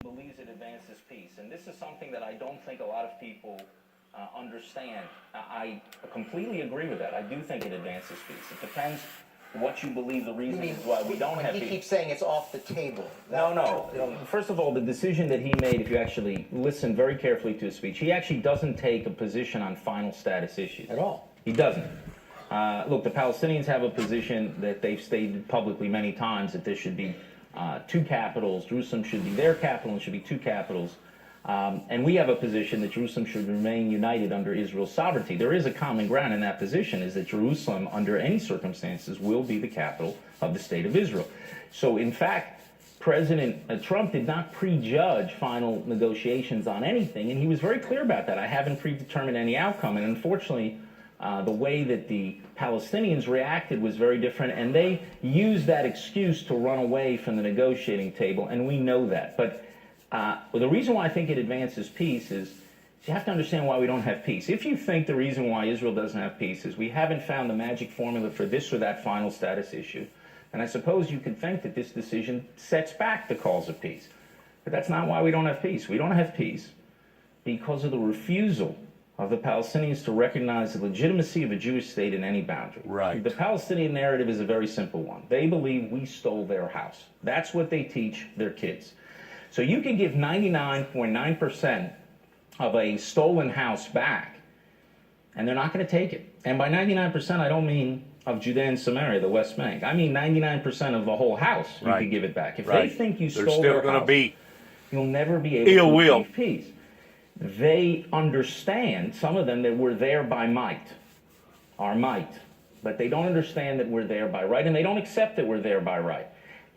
believes it advances peace. And this is something that I don't think a lot of people understand. I completely agree with that. I do think it advances peace. It depends what you believe the reason is why we don't have peace. He keeps saying it's off the table. No. First of all, the decision that he made, if you actually listen very carefully to his speech, he actually doesn't take a position on final status issues. At all. He doesn't. Look, the Palestinians have a position that they've stated publicly many times, that there should be two capitals. Jerusalem should be their capital and should be two capitals. And we have a position that Jerusalem should remain united under Israel's sovereignty. There is a common ground in that position, is that Jerusalem, under any circumstances, will be the capital of the state of Israel. So, in fact, President Trump did not prejudge final negotiations on anything, and he was very clear about that. I haven't predetermined any outcome, and unfortunately, the way that the Palestinians reacted was very different, and they used that excuse to run away from the negotiating table, and we know that. But the reason why I think it advances peace is you have to understand why we don't have peace. If you think the reason why Israel doesn't have peace is we haven't found the magic formula for this or that final status issue, and I suppose you could think that this decision sets back the cause of peace. But that's not why we don't have peace. We don't have peace because of the refusal of the Palestinians to recognize the legitimacy of a Jewish state in any boundary. Right. The Palestinian narrative is a very simple one. They believe we stole their house. That's what they teach their kids. So you can give 99.9% of a stolen house back, and they're not going to take it. And by 99%, I don't mean of Judea and Samaria, the West Bank. I mean 99% of the whole house, you Right. can give it back. If Right. they think you There's stole still their gonna house, be you'll never be able ill to will. achieve peace. They understand, some of them, that we're there by might, our might. But they don't understand that we're there by right, and they don't accept that we're there by right.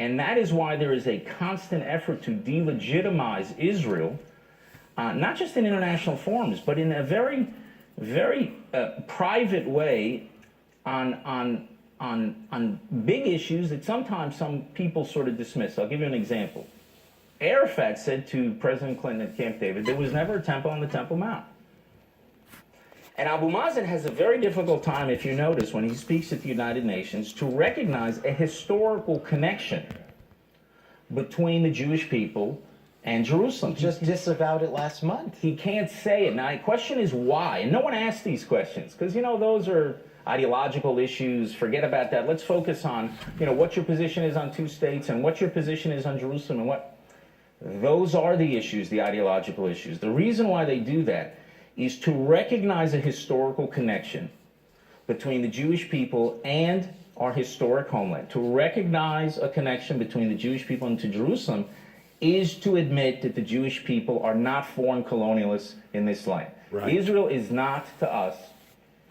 And that is why there is a constant effort to delegitimize Israel, not just in international forums, but in a very, very private way on big issues that sometimes some people sort of dismiss. I'll give you an example. Arafat said to President Clinton at Camp David, there was never a temple on the Temple Mount. And Abu Mazen has a very difficult time, if you notice, when he speaks at the United Nations, to recognize a historical connection between the Jewish people and Jerusalem. Just disavowed it last month. He can't say it. Now, the question is why? And no one asks these questions, because, those are ideological issues. Forget about that. Let's focus on, what your position is on two states and what your position is on Jerusalem and what... Those are the issues, the ideological issues. The reason why they do that is to recognize a historical connection between the Jewish people and our historic homeland. To recognize a connection between the Jewish people and to Jerusalem is to admit that the Jewish people are not foreign colonialists in this land. Right. Israel is not to us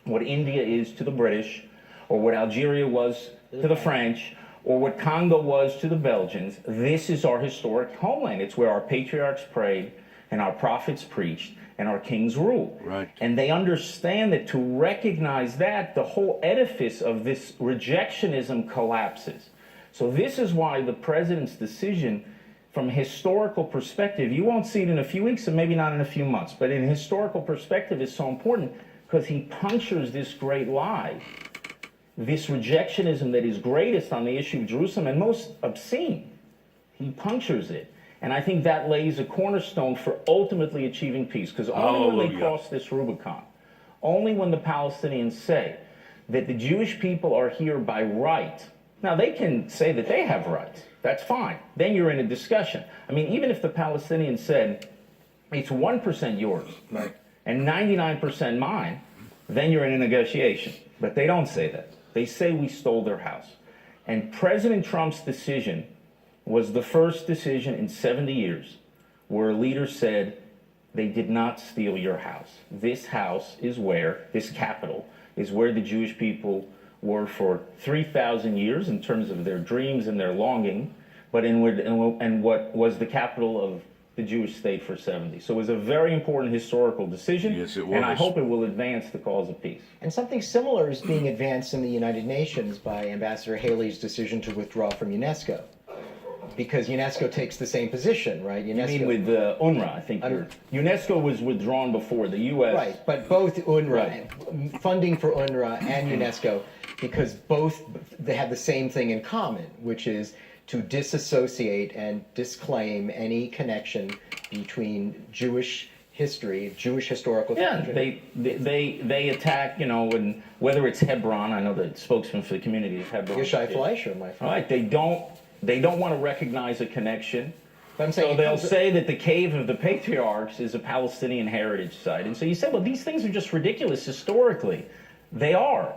what India is to the British, or what Algeria was to the French, or what Congo was to the Belgians. This is our historic homeland. It's where our patriarchs prayed and our prophets preached and our kings ruled. Right. And they understand that to recognize that, the whole edifice of this rejectionism collapses. So this is why the president's decision, from a historical perspective, you won't see it in a few weeks and maybe not in a few months, but in a historical perspective is so important because he punctures this great lie, this rejectionism that is greatest on the issue of Jerusalem and most obscene. He punctures it. And I think that lays a cornerstone for ultimately achieving peace. Because only when they cross this Rubicon, only when the Palestinians say that the Jewish people are here by right. Now, they can say that they have rights. That's fine. Then you're in a discussion. I mean, even if the Palestinians said it's 1% yours, right, and 99% mine, then you're in a negotiation. But they don't say that. They say we stole their house. And President Trump's decision was the first decision in 70 years where a leader said they did not steal your house. This house is where, this capital, is where the Jewish people were for 3,000 years in terms of their dreams and their longing, but in what was the capital of the Jewish state for 70. So it was a very important historical decision. Yes, it was. And I hope it will advance the cause of peace. And something similar is being advanced in the United Nations by Ambassador Haley's decision to withdraw from UNESCO. Because UNESCO takes the same position, right? UNESCO, You mean with UNRWA, I think. UNESCO was withdrawn before the U.S. Right, but both UNRWA, Right. funding for UNRWA and UNESCO, because both, they have the same thing in common, which is to disassociate and disclaim any connection between Jewish history, Jewish historical Yeah, tradition. they attack, and whether it's Hebron, I know the spokesman for the community is Hebron. Yishai Fleischer, my friend. All right, they don't want to recognize a connection. But I'm saying So they'll say that the Cave of the Patriarchs is a Palestinian heritage site. And so you say, well, these things are just ridiculous historically. They are.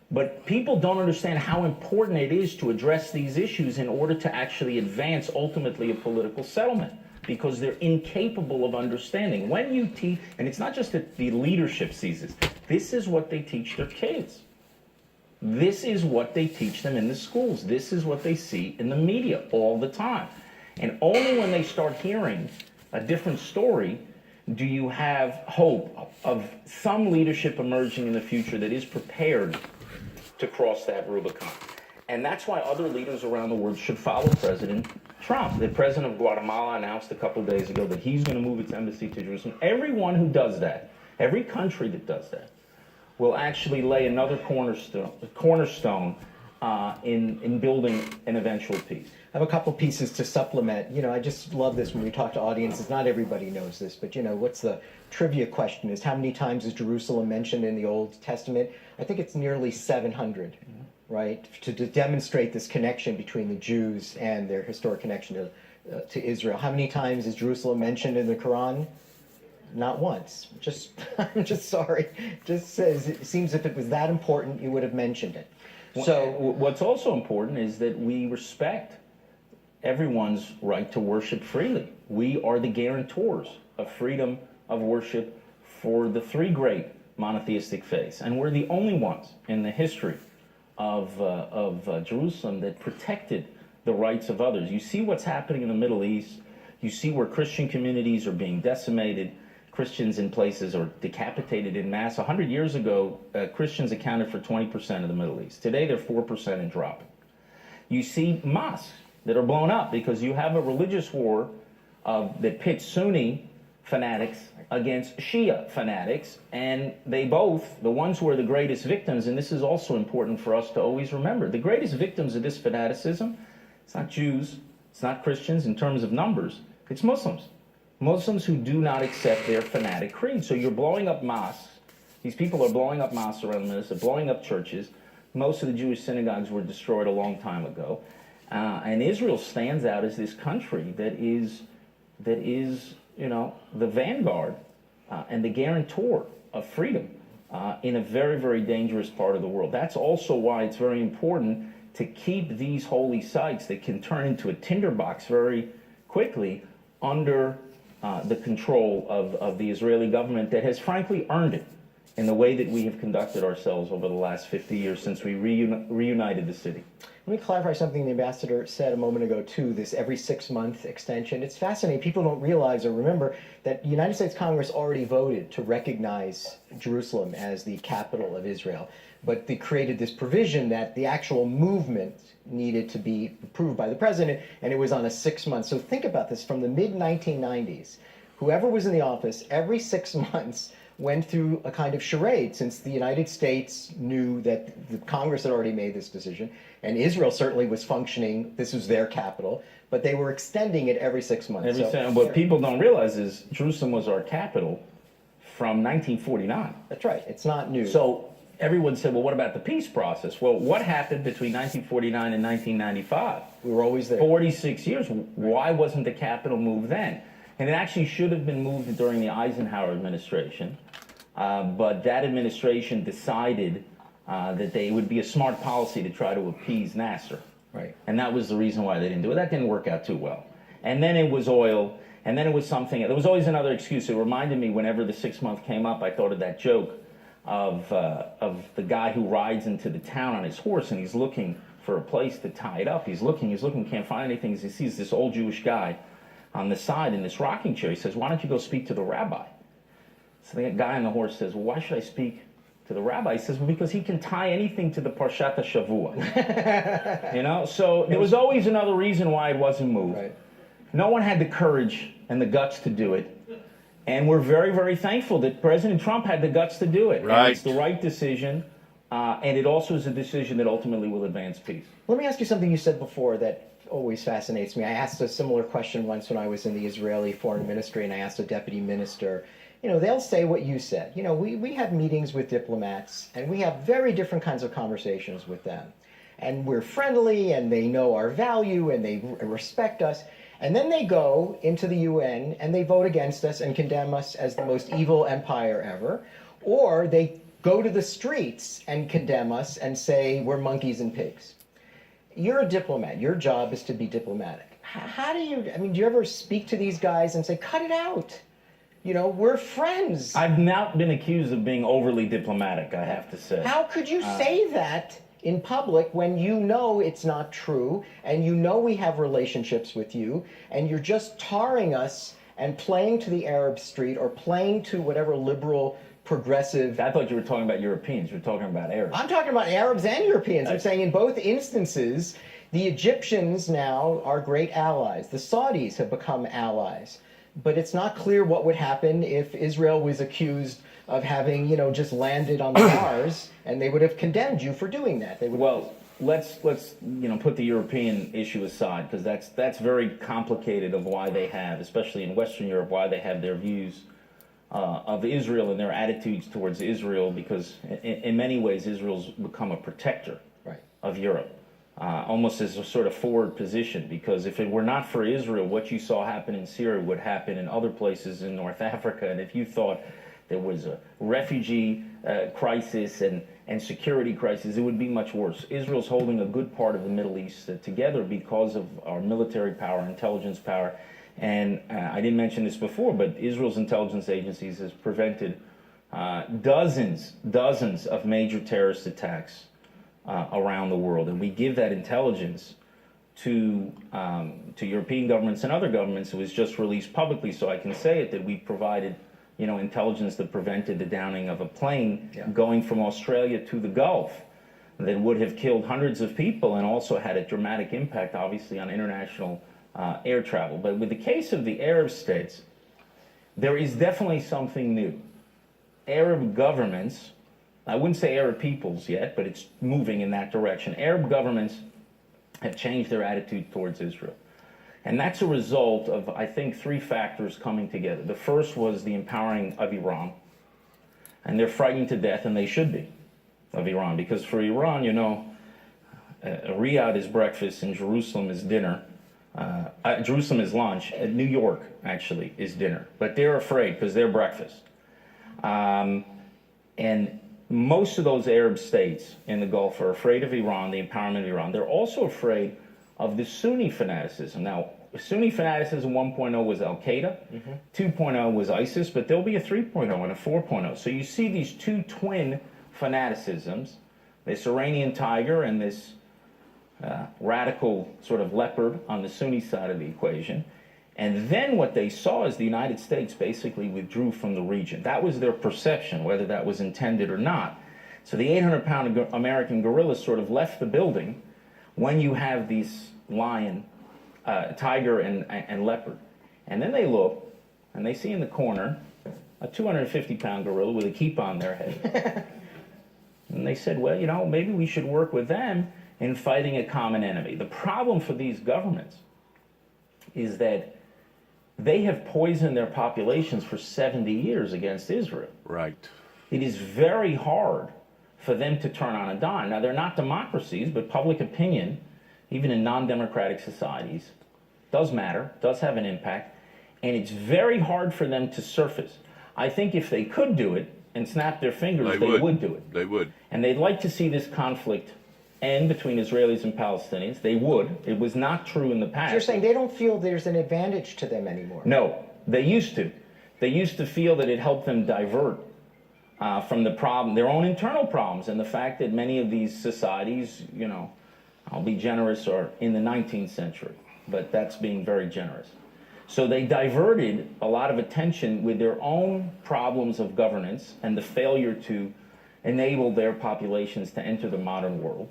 But people don't understand how important it is to address these issues in order to actually advance ultimately a political settlement, because they're incapable of understanding. When you teach, and it's not just that the leadership sees this is what they teach their kids. This is what they teach them in the schools. This is what they see in the media all the time. And only when they start hearing a different story do you have hope of some leadership emerging in the future that is prepared to cross that Rubicon. And that's why other leaders around the world should follow President Trump. The president of Guatemala announced a couple days ago that he's going to move its embassy to Jerusalem. Everyone who does that, every country that does that, will actually lay another cornerstone in building an eventual peace. I have a couple pieces to supplement. I just love this when we talk to audiences. Not everybody knows this, but what's the trivia question is how many times is Jerusalem mentioned in the Old Testament? I think it's nearly 700, right? To demonstrate this connection between the Jews and their historic connection to Israel. How many times is Jerusalem mentioned in the Quran? Not once. I'm just sorry. Just says it seems if it was that important, you would have mentioned it. So what's also important is that we respect everyone's right to worship freely. We are the guarantors of freedom of worship for the three great monotheistic faiths, and we're the only ones in the history of Jerusalem that protected the rights of others. You see what's happening in the Middle East. You see where Christian communities are being decimated. Christians in places are decapitated in mass. 100 years ago, Christians accounted for 20% of the Middle East. Today, they're 4% and dropping. You see mosques that are blown up because you have a religious war that pits Sunni fanatics against Shia fanatics, and they both, the ones who are the greatest victims, and this is also important for us to always remember, the greatest victims of this fanaticism, it's not Jews, it's not Christians in terms of numbers, it's Muslims. Muslims who do not accept their fanatic creed. So you're blowing up mosques. These people are blowing up mosques around the Middle East, they're blowing up churches. Most of the Jewish synagogues were destroyed a long time ago. And Israel stands out as this country that is the vanguard and the guarantor of freedom in a very, very dangerous part of the world. That's also why it's very important to keep these holy sites that can turn into a tinderbox very quickly under the control of the Israeli government that has frankly earned it in the way that we have conducted ourselves over the last 50 years since we reunited the city. Let me clarify something the ambassador said a moment ago, too, this every 6-month extension. It's fascinating. People don't realize or remember that the United States Congress already voted to recognize Jerusalem as the capital of Israel. But they created this provision that the actual movement needed to be approved by the president, and it was on a 6-month. So think about this. From the mid-1990s, whoever was in the office, every 6 months went through a kind of charade, since the United States knew that the Congress had already made this decision, and Israel certainly was functioning, this was their capital, but they were extending it every 6 months. What people don't realize is Jerusalem was our capital from 1949. That's right, it's not new. So everyone said, well, what about the peace process? Well, what happened between 1949 and 1995? We were always there. 46 years. Why wasn't the capital moved then? And it actually should have been moved during the Eisenhower administration, but that administration decided that it would be a smart policy to try to appease Nasser. Right. And that was the reason why they didn't do it. That didn't work out too well. And then it was oil, and then it was something. There was always another excuse. It reminded me whenever the 6-month came up, I thought of that joke of the guy who rides into the town on his horse, and he's looking for a place to tie it up. He's looking, can't find anything. He sees this old Jewish guy on the side in this rocking chair. He says, why don't you go speak to the rabbi? So the guy on the horse says, well, why should I speak to the rabbi? He says, well, because he can tie anything to the Parshat HaShavua. So there was always another reason why it wasn't moved. Right. No one had the courage and the guts to do it. And we're very, very thankful that President Trump had the guts to do it. Right. And it's the right decision. And it also is a decision that ultimately will advance peace. Let me ask you something you said before that always fascinates me. I asked a similar question once when I was in the Israeli foreign ministry, and I asked a deputy minister, they'll say what you said. We have meetings with diplomats, and we have very different kinds of conversations with them. And we're friendly, and they know our value, and they respect us. And then they go into the UN, and they vote against us and condemn us as the most evil empire ever. Or they go to the streets and condemn us and say we're monkeys and pigs. You're a diplomat. Your job is to be diplomatic. How do you ever speak to these guys and say, cut it out? We're friends. I've not been accused of being overly diplomatic, I have to say. How could you say that in public when you know it's not true, and you know we have relationships with you, and you're just tarring us and playing to the Arab street or playing to whatever liberal progressive... I thought you were talking about Europeans. You were talking about Arabs. I'm talking about Arabs and Europeans. I'm saying in both instances, the Egyptians now are great allies. The Saudis have become allies. But it's not clear what would happen if Israel was accused of having, just landed on Mars, and they would have condemned you for doing that. They would... Well, let's put the European issue aside, because that's very complicated of why they have, especially in Western Europe, why they have their views of Israel and their attitudes towards Israel, because in many ways Israel's become a protector of Europe, almost as a sort of forward position, because if it were not for Israel, what you saw happen in Syria would happen in other places in North Africa. And if you thought there was a refugee crisis and security crisis, it would be much worse. Israel's holding a good part of the Middle East together because of our military power, intelligence power. And I didn't mention this before, but Israel's intelligence agencies has prevented dozens of major terrorist attacks around the world. And we give that intelligence to European governments and other governments. It was just released publicly, so I can say it, that we provided intelligence that prevented the downing of a plane going from Australia to the Gulf that would have killed hundreds of people and also had a dramatic impact, obviously, on international air travel. But with the case of the Arab states, there is definitely something new. Arab governments, I wouldn't say Arab peoples yet, but it's moving in that direction. Arab governments have changed their attitude towards Israel. And that's a result of, I think, three factors coming together. The first was the empowering of Iran. And they're frightened to death, and they should be, of Iran. Because for Iran, Riyadh is breakfast and Jerusalem is dinner. Jerusalem is lunch. New York, actually, is dinner. But they're afraid because they're breakfast. And most of those Arab states in the Gulf are afraid of Iran, the empowerment of Iran. They're also afraid of the Sunni fanaticism. Now, Sunni fanaticism 1.0 was Al-Qaeda, 2.0 was ISIS, but there'll be a 3.0 and a 4.0. So you see these two twin fanaticisms, this Iranian tiger and this radical sort of leopard on the Sunni side of the equation. And then what they saw is the United States basically withdrew from the region. That was their perception, whether that was intended or not. So the 800-pound American guerrillas sort of left the building when you have these lion, tiger and leopard. And then they look, and they see in the corner a 250-pound gorilla with a kippah on their head. And they said, well, maybe we should work with them in fighting a common enemy. The problem for these governments is that they have poisoned their populations for 70 years against Israel. Right. It is very hard for them to turn on a dime. Now, they're not democracies, but public opinion, even in non-democratic societies, does matter, does have an impact, and it's very hard for them to surface. I think if they could do it and snap their fingers, they would do it. They would. And they'd like to see this conflict end between Israelis and Palestinians. They would. It was not true in the past. You're saying they don't feel there's an advantage to them anymore? No, they used to. They used to feel that it helped them divert from the problem, their own internal problems, and the fact that many of these societies, I'll be generous, are in the 19th century, but that's being very generous. So they diverted a lot of attention with their own problems of governance and the failure to enable their populations to enter the modern world.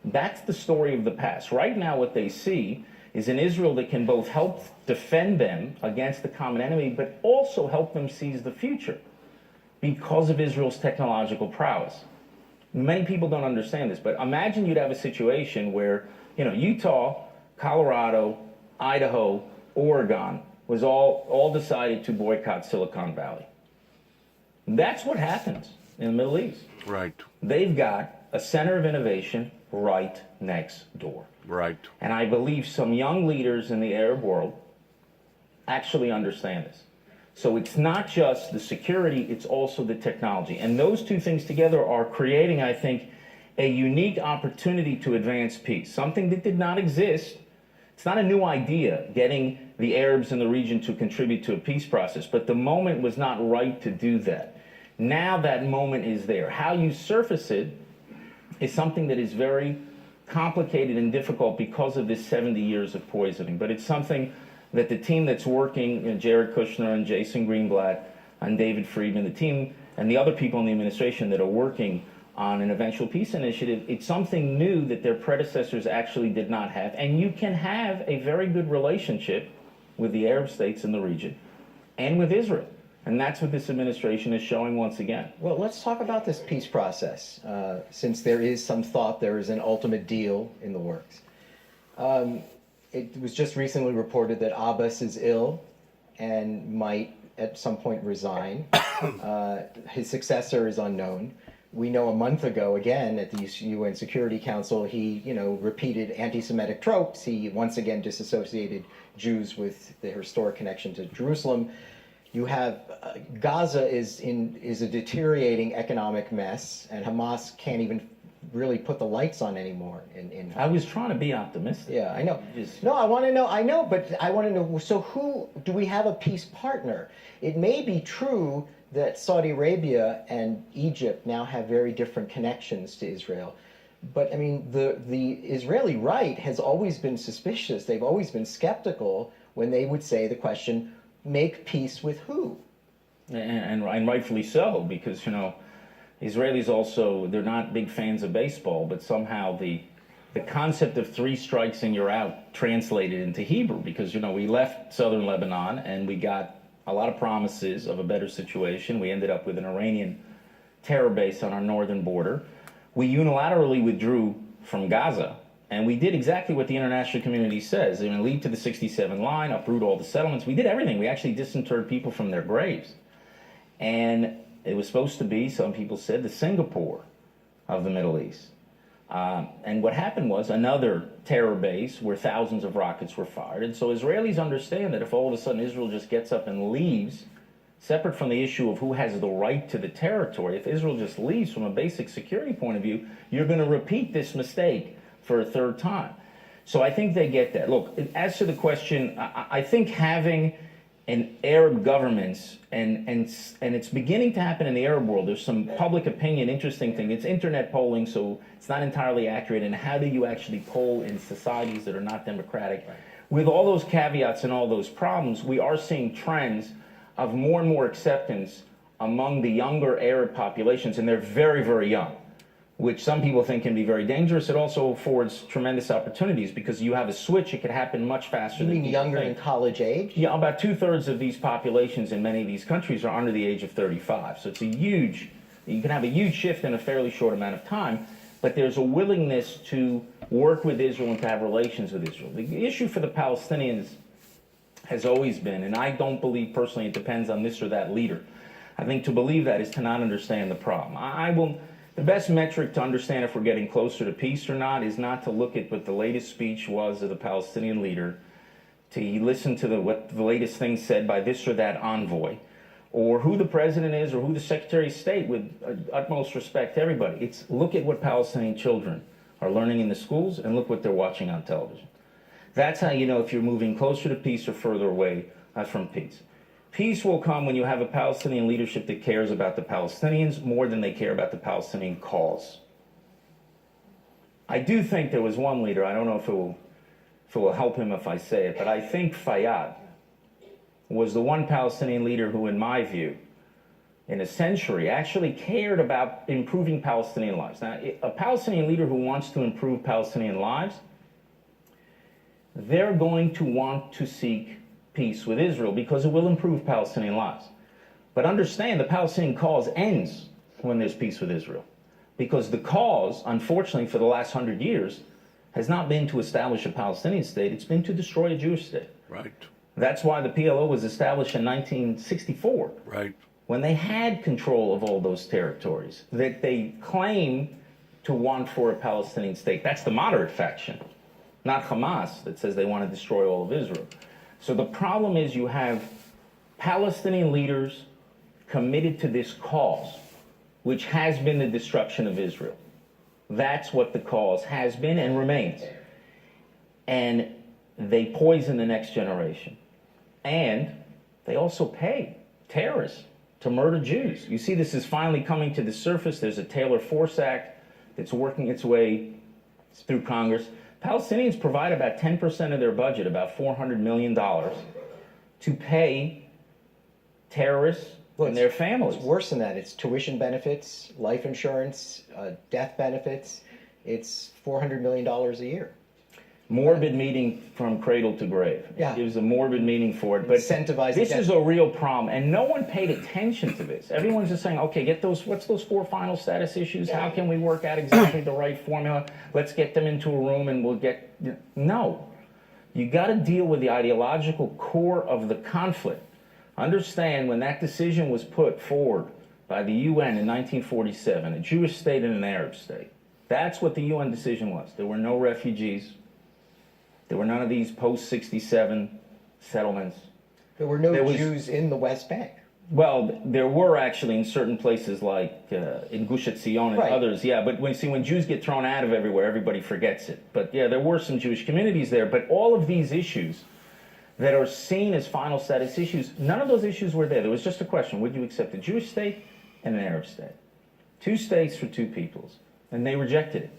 That's the story of the past. Right now, what they see is an Israel that can both help defend them against the common enemy, but also help them seize the future because of Israel's technological prowess. Many people don't understand this, but imagine you'd have a situation where, Utah Colorado, Idaho, Oregon was all decided to boycott Silicon Valley. That's what happens in the Middle East. Right. They've got a center of innovation right next door. Right. And I believe some young leaders in the Arab world actually understand this. So it's not just the security, it's also the technology. And those two things together are creating, I think, a unique opportunity to advance peace, something that did not exist. It's not a new idea, getting the Arabs in the region to contribute to a peace process, but the moment was not right to do that. Now that moment is there. How you surface it is something that is very complicated and difficult because of this 70 years of poisoning. But it's something that the team that's working, Jared Kushner and Jason Greenblatt and David Friedman, the team and the other people in the administration that are working on an eventual peace initiative, it's something new that their predecessors actually did not have. And you can have a very good relationship with the Arab states in the region and with Israel. And that's what this administration is showing once again. Well, let's talk about this peace process, since there is some thought there is an ultimate deal in the works. It was just recently reported that Abbas is ill and might at some point resign. His successor is unknown. We know a month ago, again, at the UN Security Council, he, repeated anti-Semitic tropes. He once again disassociated Jews with their historic connection to Jerusalem. You have Gaza is a deteriorating economic mess, and Hamas can't even really put the lights on anymore. I was trying to be optimistic. Yeah, I know. No, I want to know. I know, but I want to know. So, who do we have a peace partner? It may be true that Saudi Arabia and Egypt now have very different connections to Israel. But I mean, the Israeli right has always been suspicious. They've always been skeptical when they would say the question, make peace with who? And rightfully so, because, Israelis also, they're not big fans of baseball, but somehow the concept of 3 strikes and you're out translated into Hebrew, because, we left southern Lebanon and we got a lot of promises of a better situation. We ended up with an Iranian terror base on our northern border. We unilaterally withdrew from Gaza, and we did exactly what the international community says. Lead to the 67 line, uproot all the settlements. We did everything. We actually disinterred people from their graves. And it was supposed to be, some people said, the Singapore of the Middle East. And what happened was another terror base where thousands of rockets were fired. And so Israelis understand that if all of a sudden Israel just gets up and leaves, separate from the issue of who has the right to the territory, if Israel just leaves from a basic security point of view, you're going to repeat this mistake for a third time. So I think they get that. Look, as to the question, I think having an Arab governments, and it's beginning to happen in the Arab world. There's some public opinion, interesting thing. It's internet polling, so it's not entirely accurate. And how do you actually poll in societies that are not democratic? Right. With all those caveats and all those problems, we are seeing trends of more and more acceptance among the younger Arab populations, and they're very, very young, which some people think can be very dangerous. It also affords tremendous opportunities because you have a switch. It could happen much faster. You than mean younger in college age? Yeah, about 2/3 of these populations in many of these countries are under the age of 35. So it's you can have a huge shift in a fairly short amount of time, but there's a willingness to work with Israel and to have relations with Israel. The issue for the Palestinians has always been, and I don't believe personally it depends on this or that leader. I think to believe that is to not understand the problem. The best metric to understand if we're getting closer to peace or not is not to look at what the latest speech was of the Palestinian leader, to listen to what the latest thing said by this or that envoy, or who the president is, or who the Secretary of State, with utmost respect to everybody. It's look at what Palestinian children are learning in the schools and look what they're watching on television. That's how you know if you're moving closer to peace or further away from peace. Peace will come when you have a Palestinian leadership that cares about the Palestinians more than they care about the Palestinian cause. I do think there was one leader, I don't know if it will help him if I say it, but I think Fayyad was the one Palestinian leader who, in my view, in a century, actually cared about improving Palestinian lives. Now, a Palestinian leader who wants to improve Palestinian lives, they're going to want to seek peace with Israel because it will improve Palestinian lives. But understand, the Palestinian cause ends when there's peace with Israel, because the cause, unfortunately, for the last 100 years has not been to establish a Palestinian state, it's been to destroy a Jewish state. Right. That's why the PLO was established in 1964, Right. when they had control of all those territories that they claim to want for a Palestinian state. That's the moderate faction, not Hamas, that says they want to destroy all of Israel. So the problem is you have Palestinian leaders committed to this cause, which has been the destruction of Israel. That's what the cause has been and remains. And they poison the next generation. And they also pay terrorists to murder Jews. You see, this is finally coming to the surface. There's a Taylor Force Act that's working its way through Congress. Palestinians provide about 10% of their budget, about $400 million, to pay terrorists and their families. It's worse than that. It's tuition benefits, life insurance, death benefits. It's $400 million a year. Morbid meaning from cradle to grave. Yeah. It gives a morbid meaning for it. But Incentivizing this death. is a real problem, and no one paid attention to this. Everyone's just saying, okay, what's those 4 final status issues? How can we work out exactly the right formula? Let's get them into a room and we'll get... No. You got to deal with the ideological core of the conflict. Understand, when that decision was put forward by the UN in 1947, a Jewish state and an Arab state, that's what the UN decision was. There were no refugees. There were none of these post-67 settlements. There were no Jews in the West Bank. Well, there were actually in certain places like in Gush Etzion and others, yeah. But when Jews get thrown out of everywhere, everybody forgets it. But yeah, there were some Jewish communities there. But all of these issues that are seen as final status issues, none of those issues were there. There was just a question: would you accept a Jewish state and an Arab state? 2 states for 2 peoples, and they rejected it.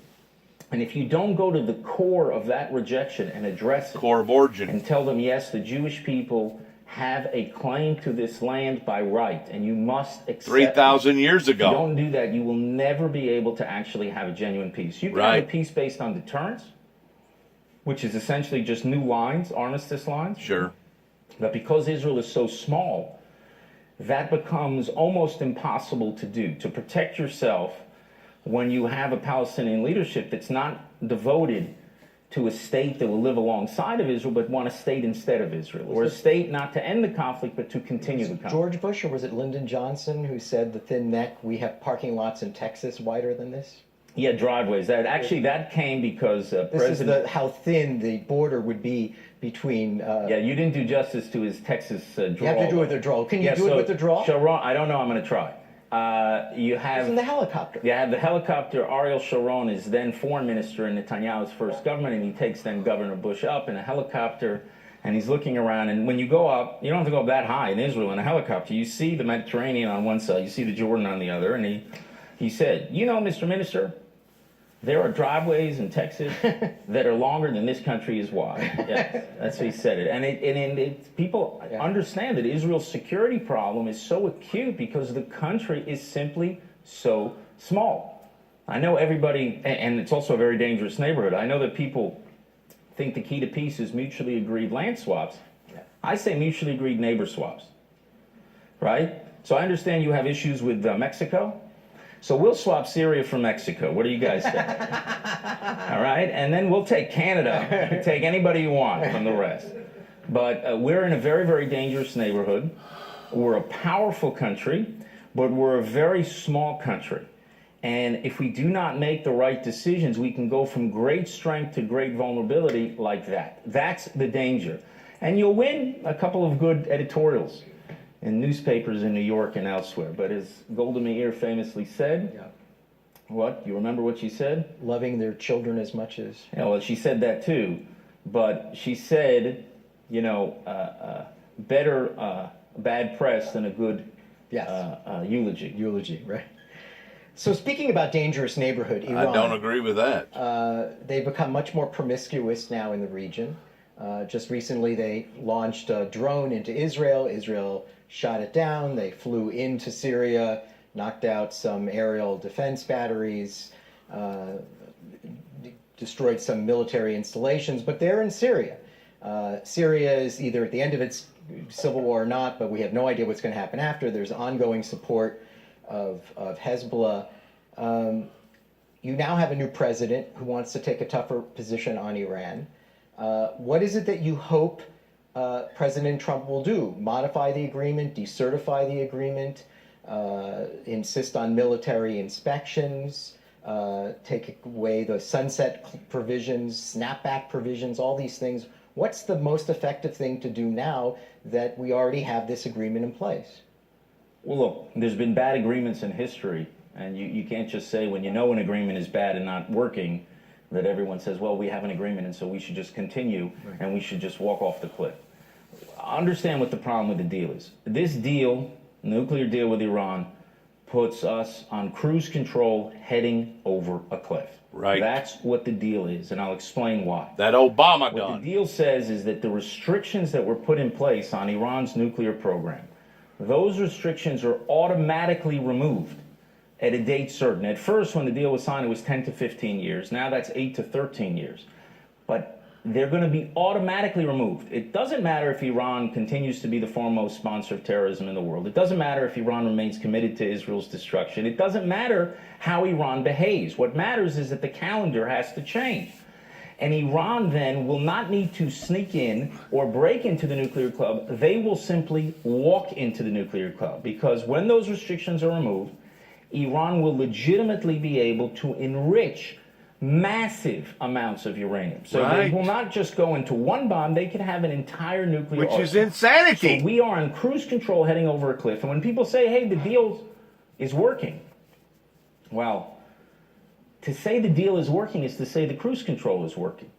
And if you don't go to the core of that rejection and address it, Core of origin. and tell them, yes, the Jewish people have a claim to this land by right, and you must accept 3,000 years If you ago. don't do that, you will never be able to actually have a genuine peace. You can have a Right. peace based on deterrence, which is essentially just new lines, armistice lines. Sure. But because Israel is so small, that becomes almost impossible to do, to protect yourself when you have a Palestinian leadership that's not devoted to a state that will live alongside of Israel, but want a state instead of Israel, or a state not to end the conflict, but to continue the conflict. George Bush, or was it Lyndon Johnson, who said the thin neck, we have parking lots in Texas wider than this? Yeah, driveways. That came because This President... is how thin the border would be between... yeah, you didn't do justice to his Texas drawl. You have to do it with the drawl. Can you do it with the drawl? Sharon, I don't know. I'm going to try. You have... It's in the helicopter. You have the helicopter. Ariel Sharon is then foreign minister in Netanyahu's first government, and he takes then Governor Bush up in a helicopter, and he's looking around. And when you go up, you don't have to go up that high in Israel in a helicopter. You see the Mediterranean on one side, you see the Jordan on the other, and he said, you know, Mr. Minister, there are driveways in Texas that are longer than this country is wide. Yeah, that's what he said. People understand that Israel's security problem is so acute because the country is simply so small. I know everybody, and it's also a very dangerous neighborhood. I know that people think the key to peace is mutually agreed land swaps. I say mutually agreed neighbor swaps, right? So I understand you have issues with Mexico. So we'll swap Syria for Mexico. What do you guys think? All right? And then we'll take Canada. Take anybody you want from the rest. But we're in a very, very dangerous neighborhood. We're a powerful country, but we're a very small country. And if we do not make the right decisions, we can go from great strength to great vulnerability like that. That's the danger. And you'll win a couple of good editorials in newspapers in New York and elsewhere. But as Golda Meir famously said, what? You remember what she said? Loving their children as much as... Yeah, well, she said that too. But she said, you know, better bad press than a good eulogy. Eulogy, right. So speaking about dangerous neighborhood, Iran... I don't agree with that. They've become much more promiscuous now in the region. Just recently they launched a drone into Israel. Israel shot it down. They flew into Syria, knocked out some aerial defense batteries, destroyed some military installations, but they're in Syria. Syria is either at the end of its civil war or not, but we have no idea what's going to happen after. There's ongoing support of Hezbollah. You now have a new president who wants to take a tougher position on Iran. What is it that you hope President Trump will do? Modify the agreement, decertify the agreement, insist on military inspections, take away the sunset provisions, snapback provisions, all these things. What's the most effective thing to do now that we already have this agreement in place? Well, look, there's been bad agreements in history, and you can't just say when you know an agreement is bad and not working that everyone says, well, we have an agreement and so we should just continue and we should just walk off the cliff. Understand what the problem with the deal is. This deal, nuclear deal with Iran, puts us on cruise control heading over a cliff. Right. That's what the deal is, and I'll explain why. That Obama What done. the deal says is that the restrictions that were put in place on Iran's nuclear program, those restrictions are automatically removed at a date certain. At first, when the deal was signed, it was 10 to 15 years. Now that's 8 to 13 years. But they're going to be automatically removed. It doesn't matter if Iran continues to be the foremost sponsor of terrorism in the world. It doesn't matter if Iran remains committed to Israel's destruction. It doesn't matter how Iran behaves. What matters is that the calendar has to change. And Iran then will not need to sneak in or break into the nuclear club. They will simply walk into the nuclear club, because when those restrictions are removed, Iran will legitimately be able to enrich massive amounts of uranium. So they will not just go into one bomb, they could have an entire nuclear Which arsenal. is insanity. So we are on cruise control heading over a cliff. And when people say, hey, the deal is working, well, to say the deal is working is to say the cruise control is working.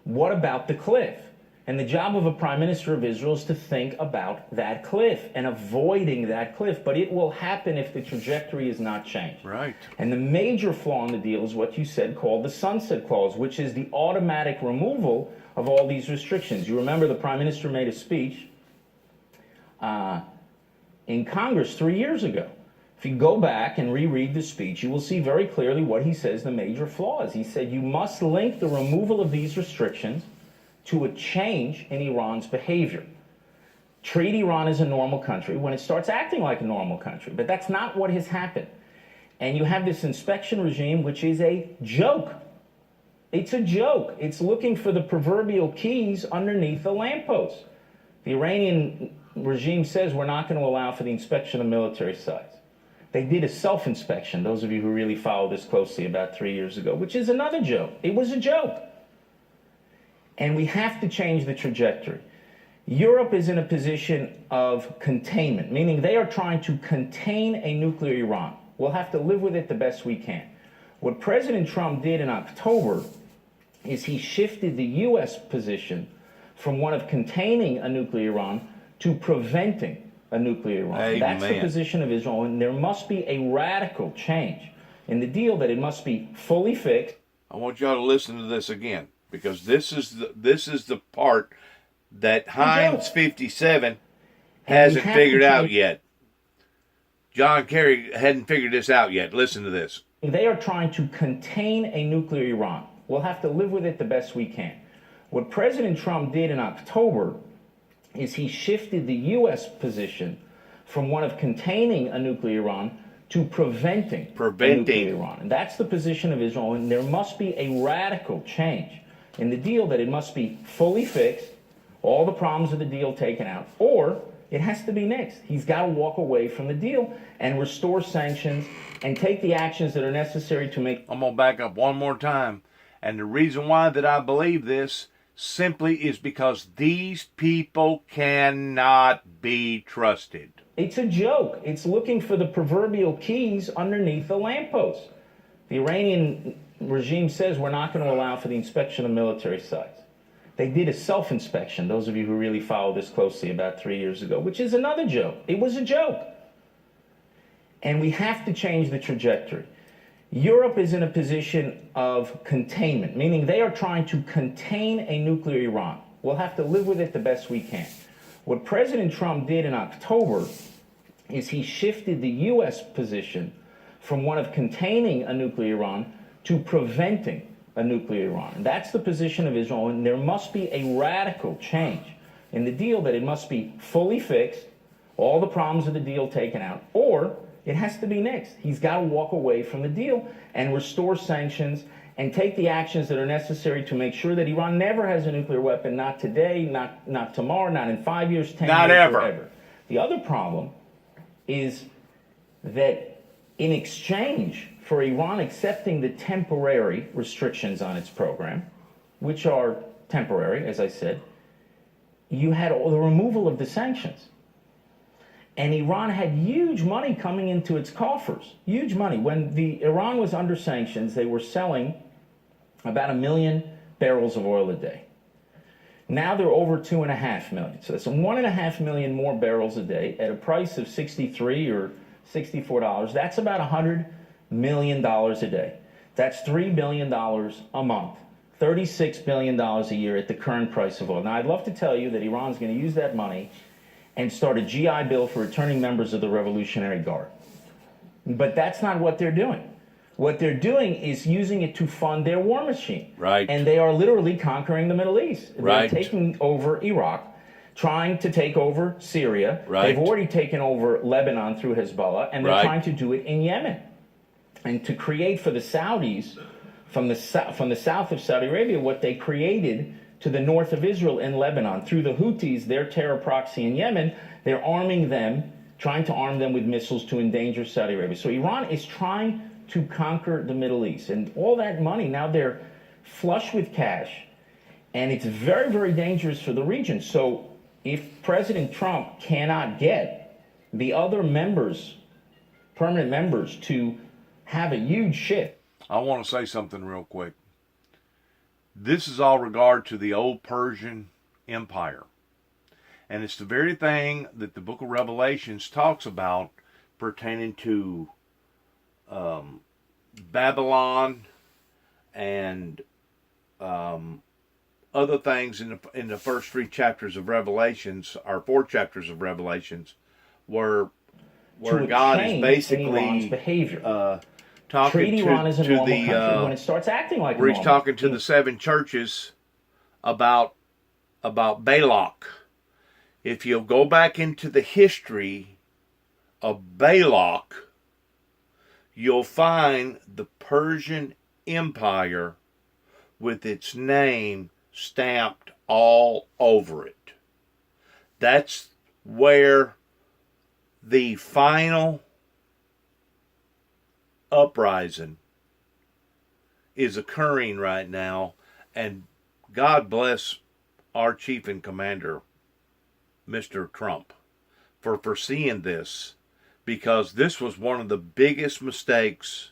What about the cliff? And the job of a prime minister of Israel is to think about that cliff and avoiding that cliff. But it will happen if the trajectory is not changed. Right. And the major flaw in the deal is what you said called the sunset clause, which is the automatic removal of all these restrictions. You remember the prime minister made a speech in Congress 3 years ago. If you go back and reread the speech, you will see very clearly what he says the major flaw is. He said you must link the removal of these restrictions to a change in Iran's behavior. Treat Iran as a normal country when it starts acting like a normal country. But that's not what has happened. And you have this inspection regime, which is a joke. It's a joke. It's looking for the proverbial keys underneath the lamppost. The Iranian regime says we're not going to allow for the inspection of military sites. They did a self-inspection, those of you who really follow this closely, about 3 years ago, which is another joke. It was a joke. And we have to change the trajectory. Europe is in a position of containment, meaning they are trying to contain a nuclear Iran. We'll have to live with it the best we can. What President Trump did in October is he shifted the U.S. position from one of containing a nuclear Iran to preventing a nuclear Iran. Amen. That's the position of Israel, and there must be a radical change in the deal, that it must be fully fixed. I want y'all to listen to this again, because this is the part that Heinz 57 hasn't figured out yet. John Kerry hadn't figured this out yet. Listen to this. They are trying to contain a nuclear Iran. We'll have to live with it the best we can. What President Trump did in October is he shifted the U.S. position from one of containing a nuclear Iran to preventing a nuclear Iran. And that's the position of Israel, and there must be a radical change in the deal, that it must be fully fixed, all the problems of the deal taken out, or it has to be nixed. He's got to walk away from the deal and restore sanctions and take the actions that are necessary to make... I'm going to back up one more time. And the reason why that I believe this simply is because these people cannot be trusted. It's a joke. It's looking for the proverbial keys underneath the lamppost. The Iranian regime says we're not going to allow for the inspection of military sites. They did a self-inspection, those of you who really follow this closely, about 3 years ago, which is another joke. It was a joke. And we have to change the trajectory. Europe is in a position of containment, meaning they are trying to contain a nuclear Iran. We'll have to live with it the best we can. What President Trump did in October is he shifted the U.S. position from one of containing a nuclear Iran to preventing a nuclear Iran. And that's the position of Israel, and there must be a radical change in the deal, that it must be fully fixed, all the problems of the deal taken out, or It has to be nixed. He's got to walk away from the deal and restore sanctions and take the actions that are necessary to make sure that Iran never has a nuclear weapon, not today, not tomorrow, not in 5 years, 10 Not years, ever. or ever. The other problem is that in exchange for Iran accepting the temporary restrictions on its program, which are temporary, as I said, you had the removal of the sanctions. And Iran had huge money coming into its coffers, huge money. When Iran was under sanctions, they were selling about 1 million barrels of oil a day. Now they're over 2.5 million. So that's 1.5 million more barrels a day at a price of $63 or $64. That's about $100 million a day. That's $3 billion a month. $36 billion a year at the current price of oil. Now, I'd love to tell you that Iran's going to use that money and start a GI Bill for returning members of the Revolutionary Guard. But that's not what they're doing. What they're doing is using it to fund their war machine. Right. And they are literally conquering the Middle East. Right. They're taking over Iraq, trying to take over Syria. Right. They've already taken over Lebanon through Hezbollah, and they're Right. trying to do it in Yemen. And to create for the Saudis, from the south of Saudi Arabia, what they created to the north of Israel in Lebanon through the Houthis, their terror proxy in Yemen. They're arming them, trying to arm them with missiles to endanger Saudi Arabia. So Iran is trying to conquer the Middle East. And all that money, now they're flush with cash, and it's very, very dangerous for the region. So if President Trump cannot get the other members, permanent members, to have a huge shift. I want to say something real quick. This is all regard to the old Persian Empire. And it's the very thing that the book of Revelations talks about pertaining to Babylon and other things in the first 3 chapters of Revelations, or 4 chapters of Revelations, where God is basically behavior. talking treat Iran as a to normal the country when it starts acting like where a he's normal. talking to the 7 churches about Balak. If you'll go back into the history of Balak, you'll find the Persian Empire with its name stamped all over it. That's where the final uprising is occurring right now, and God bless our chief and commander, Mr. Trump, for foreseeing this, because this was one of the biggest mistakes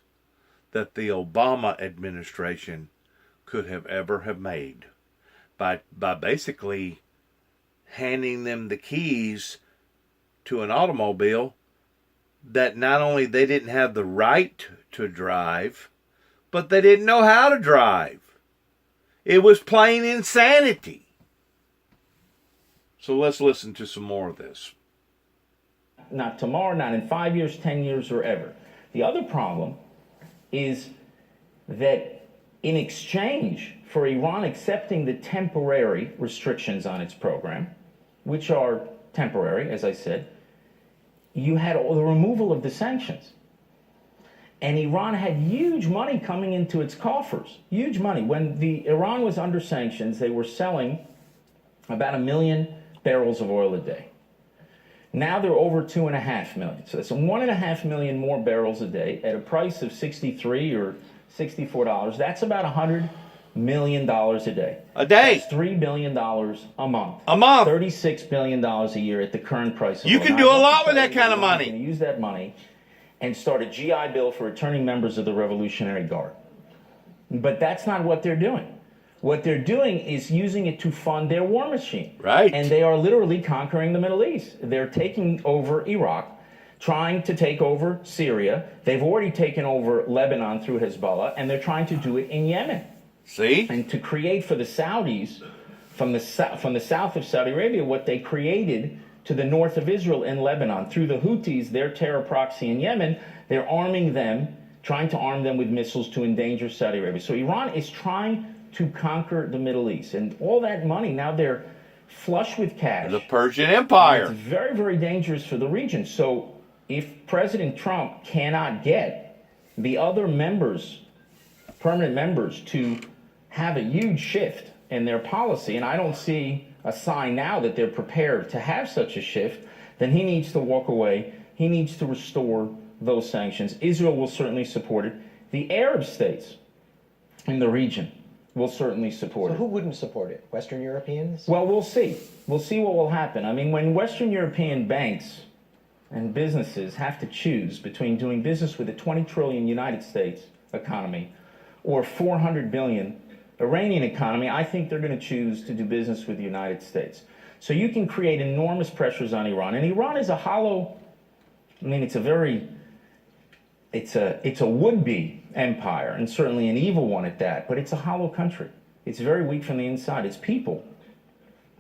that the Obama administration could have ever have made by basically handing them the keys to an automobile that not only they didn't have the right to drive, but they didn't know how to drive. It was plain insanity. So let's listen to some more of this. Not tomorrow, not in 5 years, 10 years, or ever. The other problem is that in exchange for Iran accepting the temporary restrictions on its program, which are temporary, as I said, you had the removal of the sanctions. And Iran had huge money coming into its coffers, huge money. When Iran was under sanctions, they were selling about 1 million barrels of oil a day. Now they're over 2.5 million. So that's 1.5 million more barrels a day at a price of $63 or $64. That's about $100 million a day. A day. That's $3 billion a month. A month. $36 billion a year at the current price of You oil. can Now, do a I'd love lot to with tell that you kind of Iran's money. going to use that money and start a GI Bill for returning members of the Revolutionary Guard. But that's not what they're doing. What they're doing is using it to fund their war machine. Right. And they are literally conquering the Middle East. They're taking over Iraq, trying to take over Syria. They've already taken over Lebanon through Hezbollah, and they're trying to do it in Yemen. See? And to create for the Saudis, from the south of Saudi Arabia, what they created to the north of Israel in Lebanon through the Houthis, their terror proxy in Yemen. They're arming them, trying to arm them with missiles to endanger Saudi Arabia. So Iran is trying to conquer the Middle East. And all that money, now they're flush with cash. The Persian Empire. It's very, very dangerous for the region. So if President Trump cannot get the other members, permanent members, to have a huge shift in their policy, and I don't see a sign now that they're prepared to have such a shift, then he needs to walk away. He needs to restore those sanctions. Israel will certainly support it. The Arab states in the region will certainly support So it. who wouldn't support it? Western Europeans? Well, we'll see. We'll see what will happen. I mean, when Western European banks and businesses have to choose between doing business with a 20 trillion United States economy or 400 billion Iranian economy, I think they're going to choose to do business with the United States. So you can create enormous pressures on Iran. And Iran is a hollow, I mean, it's a would-be empire, and certainly an evil one at that, but it's a hollow country. It's very weak from the inside. Its people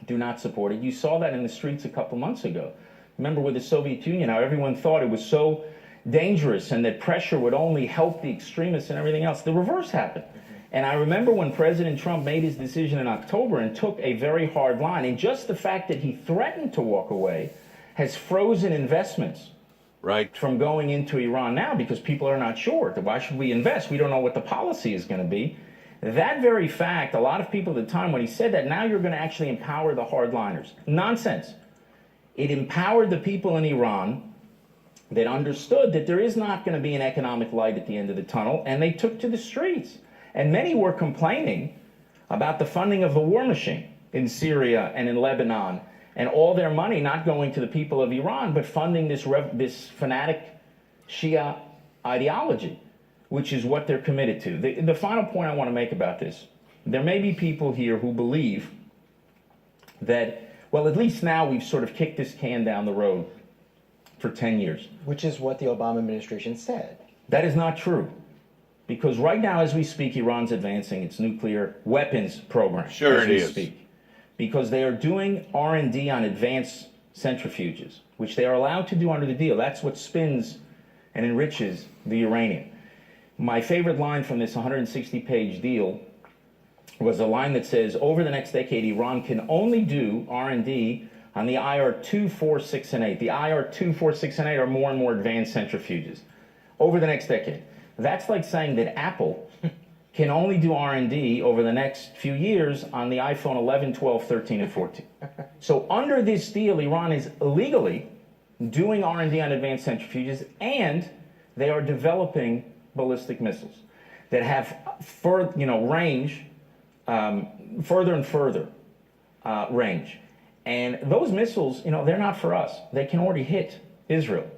do not support it. You saw that in the streets a couple months ago. Remember with the Soviet Union, how everyone thought it was so dangerous and that pressure would only help the extremists and everything else. The reverse happened. And I remember when President Trump made his decision in October and took a very hard line, and just the fact that he threatened to walk away has frozen investments Right. from going into Iran now, because people are not sure. Why should we invest? We don't know what the policy is going to be. That very fact, a lot of people at the time when he said that, now you're going to actually empower the hardliners. Nonsense. It empowered the people in Iran that understood that there is not going to be an economic light at the end of the tunnel, and they took to the streets. And many were complaining about the funding of the war machine in Syria and in Lebanon, and all their money not going to the people of Iran, but funding this fanatic Shia ideology, which is what they're committed to. The final point I want to make about this, there may be people here who believe that, well, at least now we've sort of kicked this can down the road for 10 years. Which is what the Obama administration said. That is not true. Because right now, as we speak, Iran's advancing its nuclear weapons program. Sure as it we is. Speak. Because they are doing R&D on advanced centrifuges, which they are allowed to do under the deal. That's what spins and enriches the uranium. My favorite line from this 160-page deal was a line that says, over the next decade, Iran can only do R&D on the IR-2, 4, 6, and 8. The IR-2, 4, 6, and 8 are more and more advanced centrifuges over the next decade. That's like saying that Apple can only do R&D over the next few years on the iPhone 11, 12, 13, and 14. So under this deal, Iran is illegally doing R&D on advanced centrifuges, and they are developing ballistic missiles that have range, further and further range. And those missiles, they're not for us. They can already hit Israel.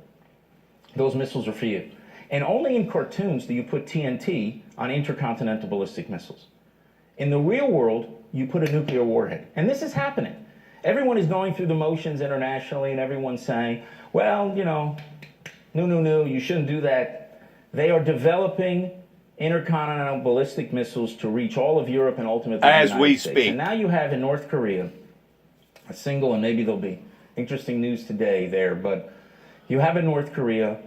Those missiles are for you. And only in cartoons do you put TNT on intercontinental ballistic missiles. In the real world, you put a nuclear warhead. And this is happening. Everyone is going through the motions internationally, and everyone's saying, well, no, you shouldn't do that. They are developing intercontinental ballistic missiles to reach all of Europe and ultimately the As United we States. speak. And now you have in North Korea a single, and maybe there'll be interesting news today there, but you have in North Korea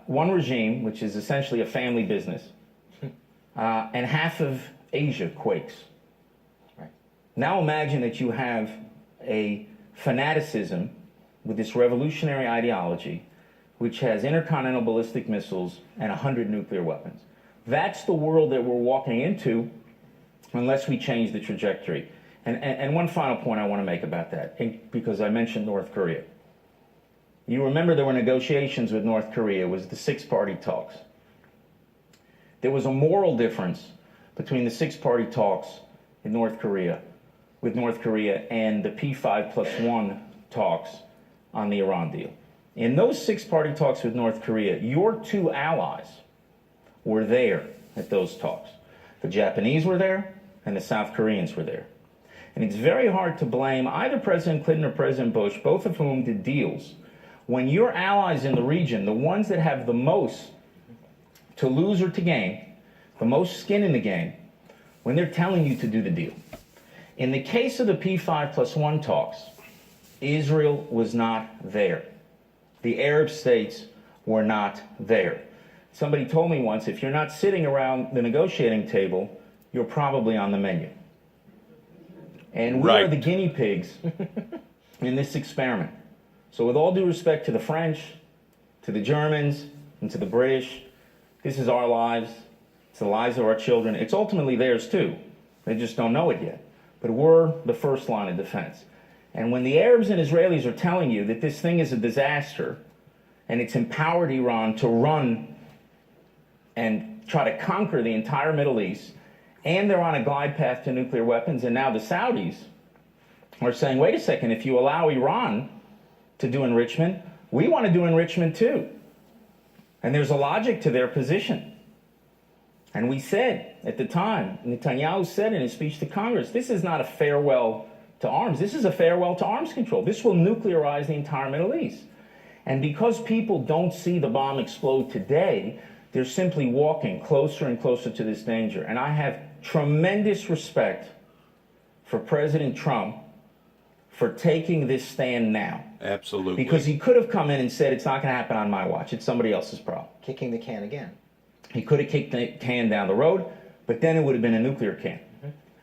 one regime, which is essentially a family business, and half of Asia quakes. Right. Now imagine that you have a fanaticism with this revolutionary ideology, which has intercontinental ballistic missiles and 100 nuclear weapons. That's the world that we're walking into unless we change the trajectory. And one final point I want to make about that, because I mentioned North Korea. You remember there were negotiations with North Korea. It was the six-party talks. There was a moral difference between the six-party talks in North Korea, with North Korea, and the P5+1 talks on the Iran deal. In those six-party talks with North Korea, your two allies were there at those talks. The Japanese were there, and the South Koreans were there. And it's very hard to blame either President Clinton or President Bush, both of whom did deals, when your allies in the region, the ones that have the most to lose or to gain, the most skin in the game, when they're telling you to do the deal. In the case of the P5+1 talks, Israel was not there. The Arab states were not there. Somebody told me once, if you're not sitting around the negotiating table, you're probably on the menu. And we are the guinea pigs in this experiment. So with all due respect to the French, to the Germans, and to the British, this is our lives. It's the lives of our children. It's ultimately theirs too. They just don't know it yet. But we're the first line of defense. And when the Arabs and Israelis are telling you that this thing is a disaster, and it's empowered Iran to run and try to conquer the entire Middle East, and they're on a glide path to nuclear weapons, and now the Saudis are saying, wait a second, if you allow Iran to do enrichment, we want to do enrichment too. And there's a logic to their position. And we said at the time, Netanyahu said in his speech to Congress, this is not a farewell to arms. This is a farewell to arms control. This will nuclearize the entire Middle East. And because people don't see the bomb explode today, they're simply walking closer and closer to this danger. And I have tremendous respect for President Trump for taking this stand now. Absolutely. Because he could have come in and said, it's not going to happen on my watch. It's somebody else's problem. Kicking the can again. He could have kicked the can down the road, but then it would have been a nuclear can.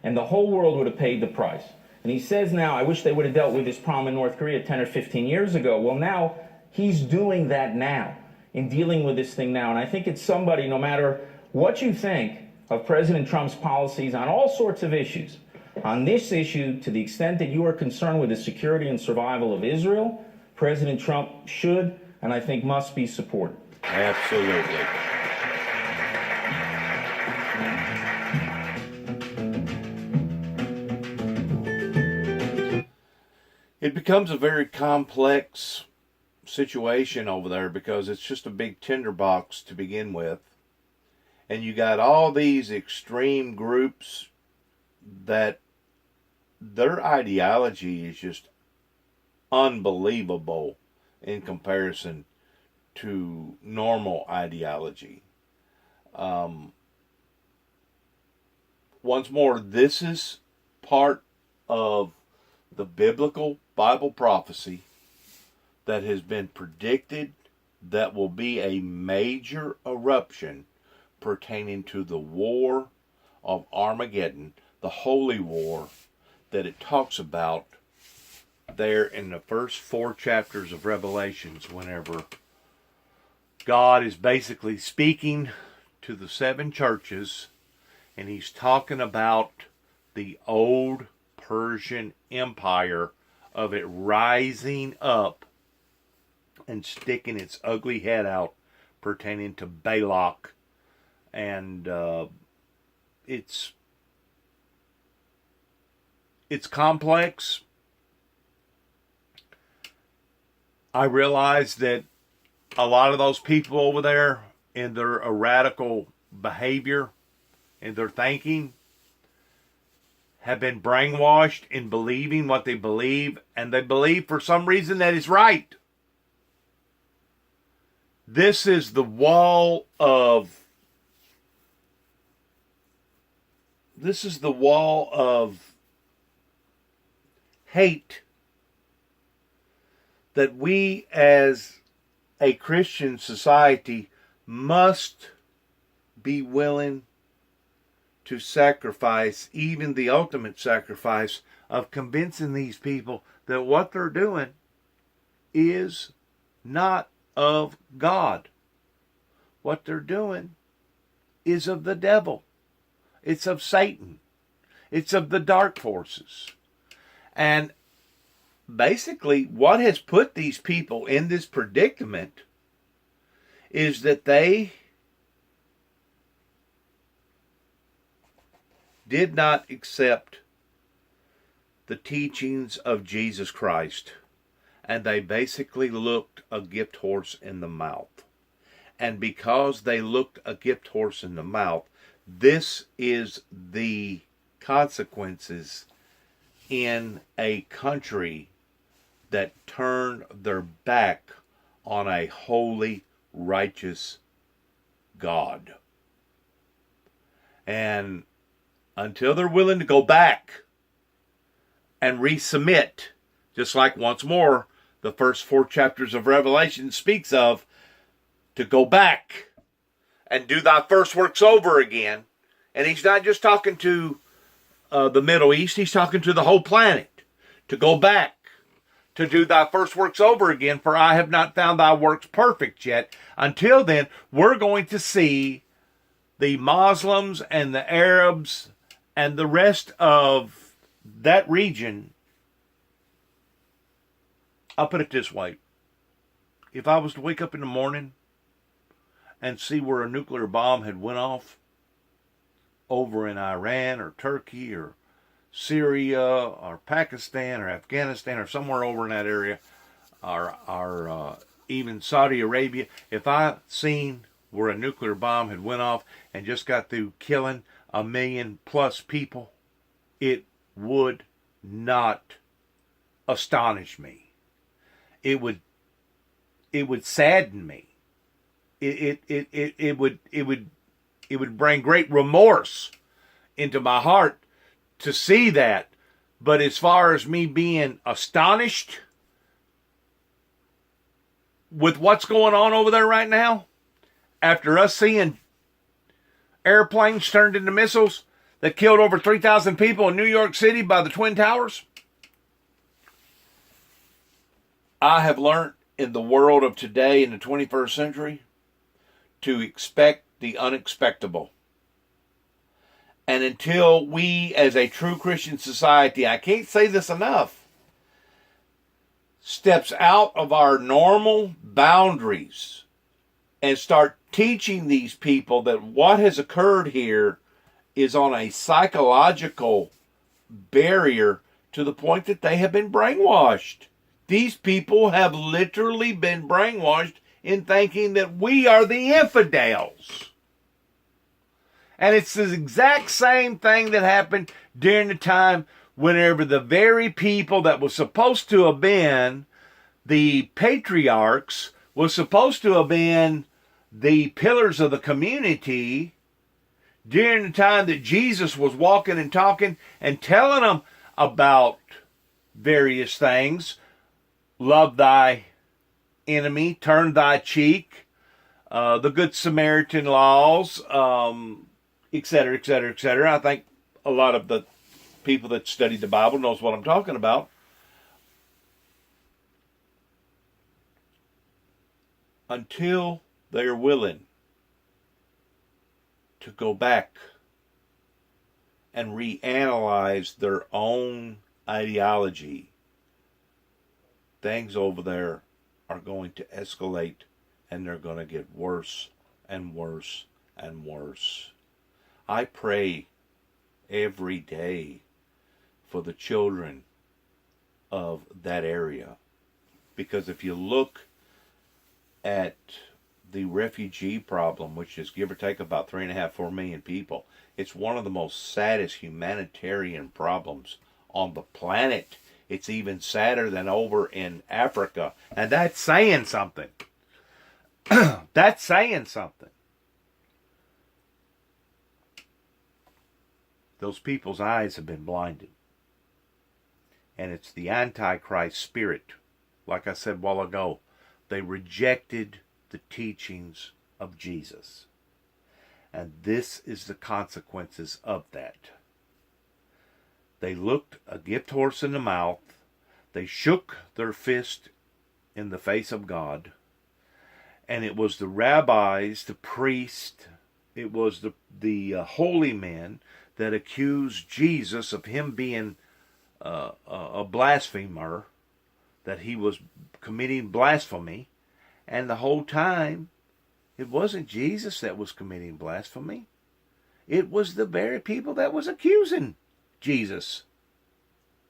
And the whole world would have paid the price. And he says now, I wish they would have dealt with this problem in North Korea 10 or 15 years ago. Well, now he's doing that now, in dealing with this thing now. And I think it's somebody, no matter what you think of President Trump's policies on all sorts of issues, on this issue, to the extent that you are concerned with the security and survival of Israel, President Trump should, and I think must be supported. Absolutely. It becomes a very complex situation over there because it's just a big tinderbox to begin with. And you got all these extreme groups that their ideology is just unbelievable in comparison to normal ideology. Once more, this is part of the biblical Bible prophecy that has been predicted that will be a major eruption pertaining to the war of Armageddon, the holy war that it talks about there in the first 4 chapters of Revelations, whenever God is basically speaking to the 7 churches, and he's talking about the old Persian Empire, of it rising up and sticking its ugly head out pertaining to Balak. And it's complex. I realize that a lot of those people over there, in their radical behavior, in their thinking, have been brainwashed in believing what they believe, and they believe for some reason that is right. This is the wall of hate that we as a Christian society must be willing to sacrifice, even the ultimate sacrifice of convincing these people that what they're doing is not of God. What they're doing is of the devil. It's of Satan. It's of the dark forces. And basically, what has put these people in this predicament is that they did not accept the teachings of Jesus Christ, and they basically looked a gift horse in the mouth. And because they looked a gift horse in the mouth, this is the consequences in a country that turned their back on a holy, righteous God. And until they're willing to go back and resubmit, just like once more the first 4 chapters of Revelation speaks of, to go back and do thy first works over again. And he's not just talking to the Middle East, he's talking to the whole planet. To go back, to do thy first works over again, for I have not found thy works perfect yet. Until then, we're going to see the Muslims and the Arabs and the rest of that region. I'll put it this way. If I was to wake up in the morning and see where a nuclear bomb had went off over in Iran or Turkey or Syria or Pakistan or Afghanistan or somewhere over in that area, or even Saudi Arabia, if I seen where a nuclear bomb had went off and just got through killing 1 million plus people, it would not astonish me. It would sadden me. It would bring great remorse into my heart to see that. But as far as me being astonished with what's going on over there right now, after us seeing airplanes turned into missiles that killed over 3,000 people in New York City by the Twin Towers, I have learned in the world of today, in the 21st century, to expect the unexpectable. And until we, as a true Christian society, I can't say this enough, steps out of our normal boundaries and start teaching these people that what has occurred here is on a psychological barrier to the point that they have been brainwashed. These people have literally been brainwashed in thinking that we are the infidels. And it's the exact same thing that happened during the time whenever the very people that was supposed to have been the patriarchs, was supposed to have been the pillars of the community, during the time that Jesus was walking and talking and telling them about various things, love thy enemy, turn thy cheek, the Good Samaritan laws, etc., etc., etc. I think a lot of the people that study the Bible knows what I'm talking about. Until they are willing to go back and reanalyze their own ideology, things over there are going to escalate, and they're going to get worse and worse and worse. I pray every day for the children of that area, because if you look at the refugee problem, which is give or take about 3.5, 4 million people, it's one of the most saddest humanitarian problems on the planet. It's even sadder than over in Africa. And that's saying something. That's saying something. Those people's eyes have been blinded. And it's the Antichrist spirit. Like I said a while ago, they rejected the teachings of Jesus. And this is the consequences of that. They looked a gift horse in the mouth. They shook their fist in the face of God. And it was the rabbis, the priests, it was the holy men that accused Jesus of him being a blasphemer, that he was committing blasphemy. And the whole time, it wasn't Jesus that was committing blasphemy. It was the very people that was accusing Jesus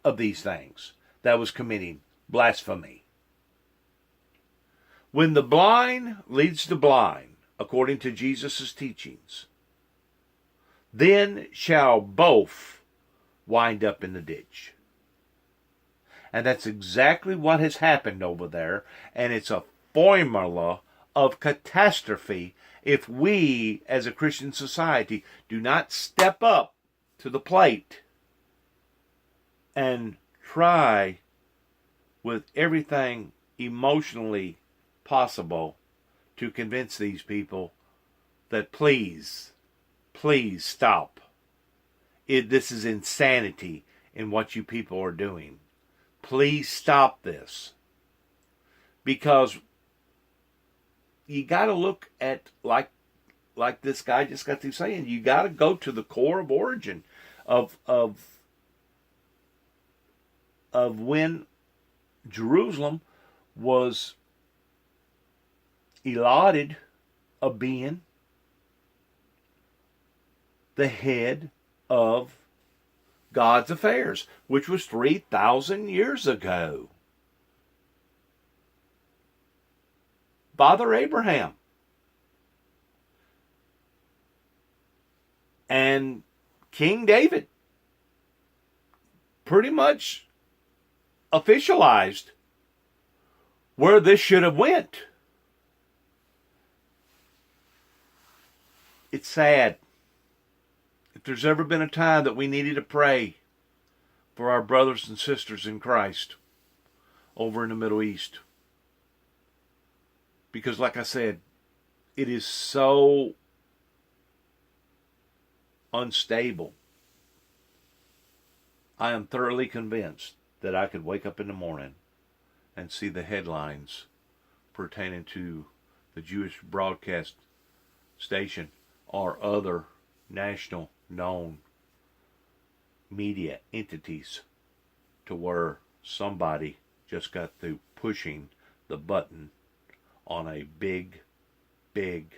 of these things that was committing blasphemy. When the blind leads the blind, according to Jesus' teachings, then shall both wind up in the ditch. And that's exactly what has happened over there. And it's a formula of catastrophe if we, as a Christian society, do not step up to the plate and try with everything emotionally possible to convince these people that please stop. This is insanity in what you people are doing. please stop this. Because you got to look at, like this guy just got through saying, you got to go to the core of origin of when Jerusalem was allotted of being the head of God's affairs, which was 3,000 years ago. Father Abraham. And King David pretty much officialized where this should have went. It's sad. If there's ever been a time that we needed to pray for our brothers and sisters in Christ over in the Middle East. Because like I said, it is so unstable. I am thoroughly convinced that I could wake up in the morning and see the headlines pertaining to the Jewish broadcast station or other national known media entities to where somebody just got through pushing the button on a big, big,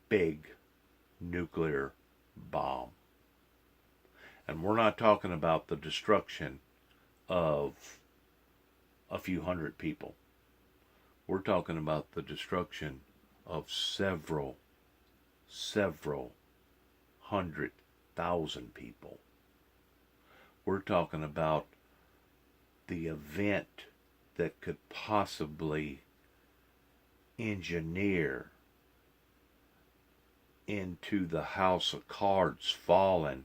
big nuclear bomb. And we're not talking about the destruction of a few hundred people. We're talking about the destruction of several 100,000 people. We're talking about the event that could possibly engineer into the house of cards falling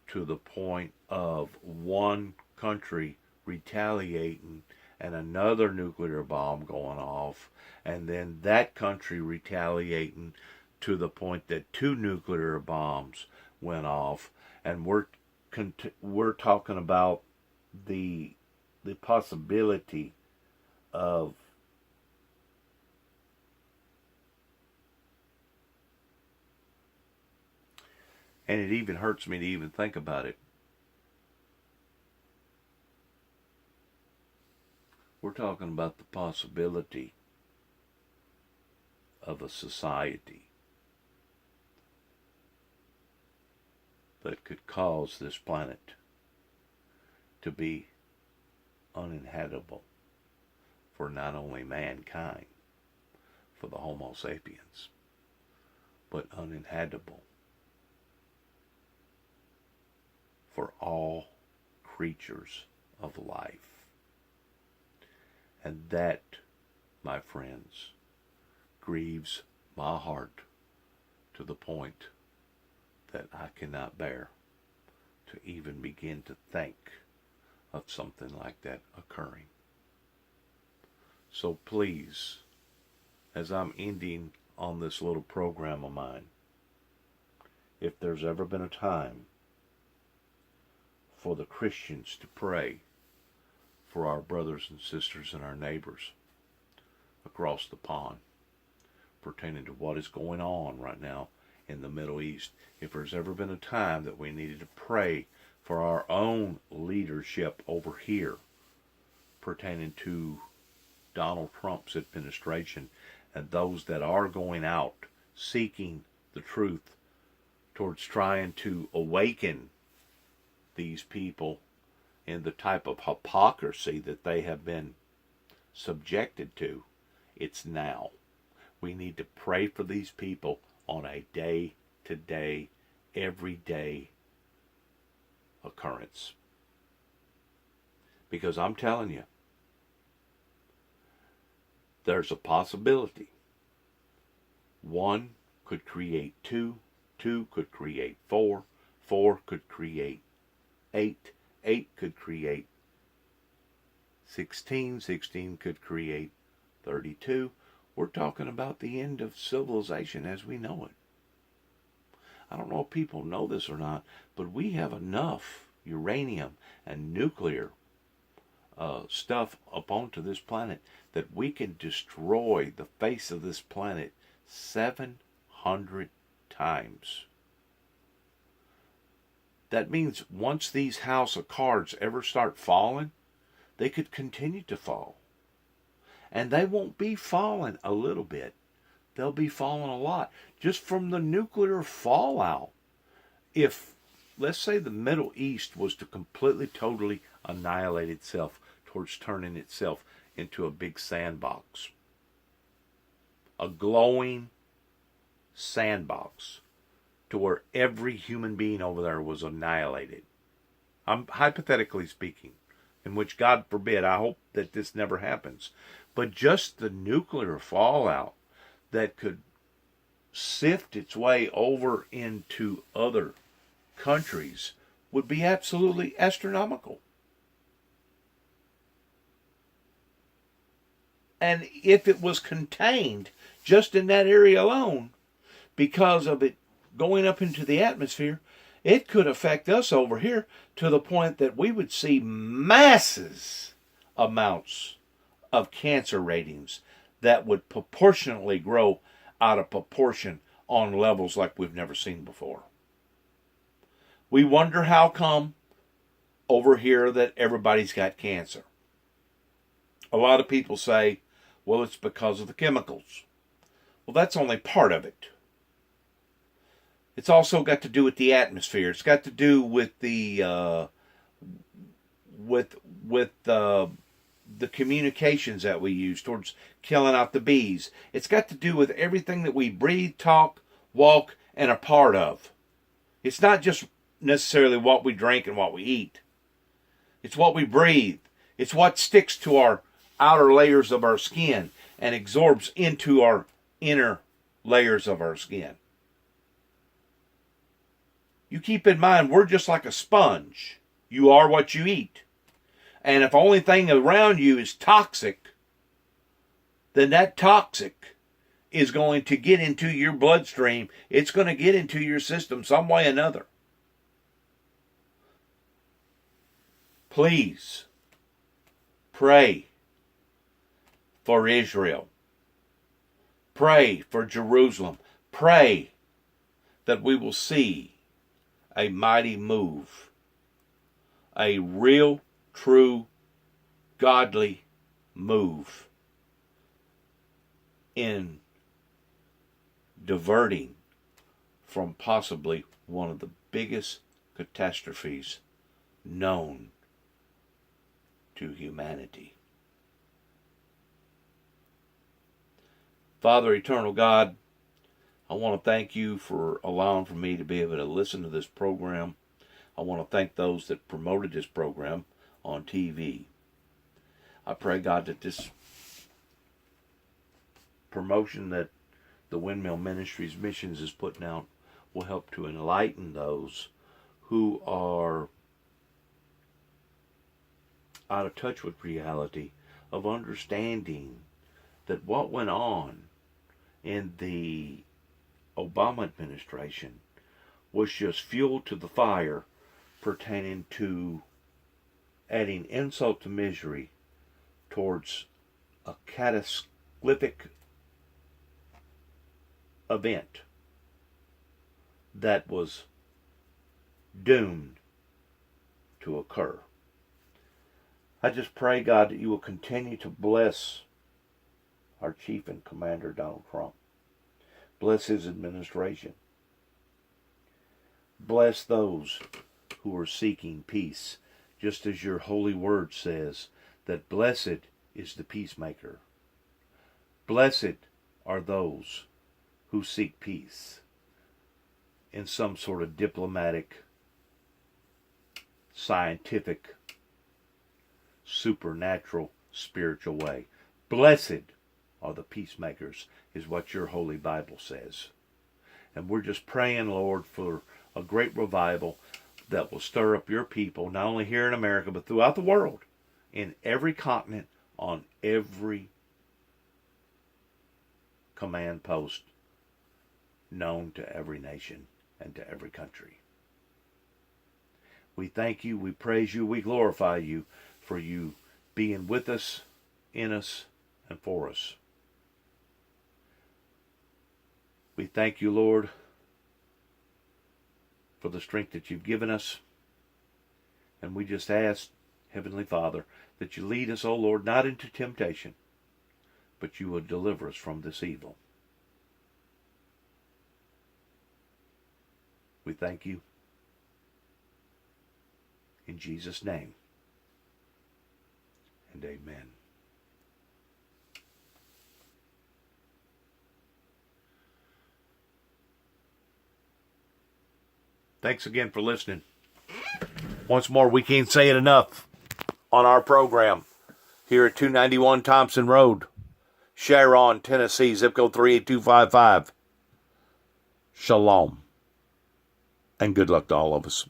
to the point of one country retaliating and another nuclear bomb going off, and then that country retaliating to the point that 2 nuclear bombs went off. And we're talking about the possibility of and it even hurts me to even think about it. We're talking about the possibility of a society that could cause this planet to be uninhabitable for not only mankind, for the Homo sapiens, but uninhabitable for all creatures of life. And that, my friends, grieves my heart to the point that I cannot bear to even begin to think of something like that occurring. So please, as I'm ending on this little program of mine, if there's ever been a time for the Christians to pray for our brothers and sisters and our neighbors across the pond pertaining to what is going on right now in the Middle East, if there's ever been a time that we needed to pray for our own leadership over here pertaining to Donald Trump's administration and those that are going out seeking the truth towards trying to awaken these people in the type of hypocrisy that they have been subjected to, it's now. We need to pray for these people on a day-to-day, everyday occurrence. Because I'm telling you, there's a possibility. 1 could create 2, 2 could create 4, 4 could create 8, 8 could create 16, 16 could create 32. We're talking about the end of civilization as we know it. I don't know if people know this or not, but we have enough uranium and nuclear stuff up onto this planet that we can destroy the face of this planet 700 times. That means once these house of cards ever start falling, they could continue to fall. And they won't be falling a little bit. They'll be falling a lot. Just from the nuclear fallout. If, let's say, the Middle East was to completely, totally annihilate itself towards turning itself into a big sandbox. A glowing sandbox to where every human being over there was annihilated. I'm hypothetically speaking, in which, God forbid, I hope that this never happens. But just the nuclear fallout that could sift its way over into other countries would be absolutely astronomical. And if it was contained just in that area alone, because of it going up into the atmosphere, it could affect us over here to the point that we would see masses amounts of cancer ratings that would proportionately grow out of proportion on levels like we've never seen before. We wonder how come over here that everybody's got cancer. A lot of people say, well, it's because of the chemicals. Well, that's only part of it. It's also got to do with the atmosphere. It's got to do with the the communications that we use towards killing out the bees. It's got to do with everything that we breathe, talk, walk, and are part of. It's not just necessarily what we drink and what we eat. It's what we breathe. It's what sticks to our outer layers of our skin and absorbs into our inner layers of our skin. You keep in mind, we're just like a sponge. You are what you eat. And if the only thing around you is toxic, then that toxic is going to get into your bloodstream. It's going to get into your system some way or another. Please pray for Israel. Pray for Jerusalem. Pray that we will see a mighty move. A real, true, godly move in diverting from possibly one of the biggest catastrophes known to humanity. Father, eternal God, I want to thank you for allowing for me to be able to listen to this program. I want to thank those that promoted this program on TV. I pray, God, that this promotion that the Windmill Ministries Missions is putting out will help to enlighten those who are out of touch with reality, of understanding that what went on in the Obama administration was just fuel to the fire pertaining to adding insult to misery towards a catastrophic event that was doomed to occur. I just pray, God, that you will continue to bless our chief and commander, Donald Trump. Bless his administration. Bless those who are seeking peace, just as your holy word says that blessed is the peacemaker. Blessed are those who seek peace in some sort of diplomatic, scientific, supernatural, spiritual way. Blessed are the peacemakers, is what your holy Bible says. And we're just praying, Lord, for a great revival that will stir up your people, not only here in America, but throughout the world, in every continent, on every command post known to every nation and to every country. We thank you, we praise you, we glorify you, for you being with us, in us, and for us. We thank you, Lord, for the strength that you've given us. And we just ask, Heavenly Father, that you lead us, O Lord, not into temptation, but you will deliver us from this evil. We thank you. In Jesus' name. And amen. Thanks again for listening. Once more, we can't say it enough on our program here at 291 Thompson Road, Sharon, Tennessee, zip code 38255. Shalom. And good luck to all of us.